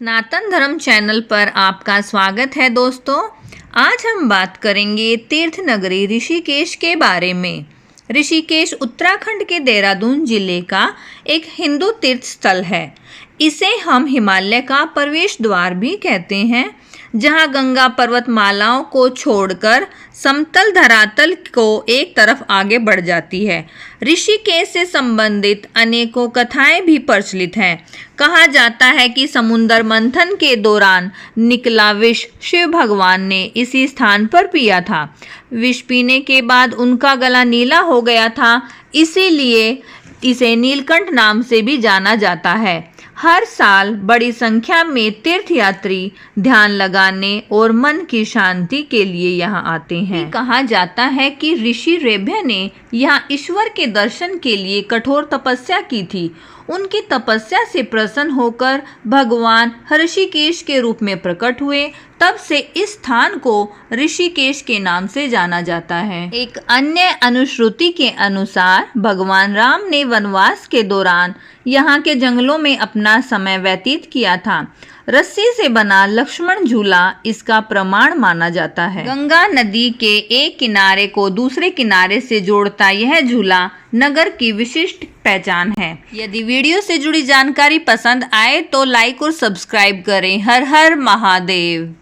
सनातन धर्म चैनल पर आपका स्वागत है दोस्तों। आज हम बात करेंगे तीर्थ नगरी ऋषिकेश के बारे में। ऋषिकेश उत्तराखंड के देहरादून जिले का एक हिंदू तीर्थ स्थल है। इसे हम हिमालय का प्रवेश द्वार भी कहते हैं, जहां गंगा पर्वतमालाओं को छोड़कर समतल धरातल को एक तरफ आगे बढ़ जाती है। ऋषिकेश से संबंधित अनेकों कथाएं भी प्रचलित हैं। कहा जाता है कि समुद्र मंथन के दौरान निकला विष शिव भगवान ने इसी स्थान पर पिया था। विष पीने के बाद उनका गला नीला हो गया था, इसीलिए इसे नीलकंठ नाम से भी जाना जाता है। हर साल बड़ी संख्या में तीर्थयात्री ध्यान लगाने और मन की शांति के लिए यहाँ आते हैं। कहा जाता है कि ऋषि रेभ्य ने यहाँ ईश्वर के दर्शन के लिए कठोर तपस्या की थी। उनकी तपस्या से प्रसन्न होकर भगवान ऋषिकेश के रूप में प्रकट हुए। तब से इस स्थान को ऋषिकेश के नाम से जाना जाता है। एक अन्य अनुश्रुति के अनुसार भगवान राम ने वनवास के दौरान यहाँ के जंगलों में अपना समय व्यतीत किया था। रस्सी से बना लक्ष्मण झूला इसका प्रमाण माना जाता है। गंगा नदी के एक किनारे को दूसरे किनारे से जोड़ता यह झूला नगर की विशिष्ट पहचान है। यदि वीडियो से जुड़ी जानकारी पसंद आए तो लाइक और सब्सक्राइब करें। हर हर महादेव।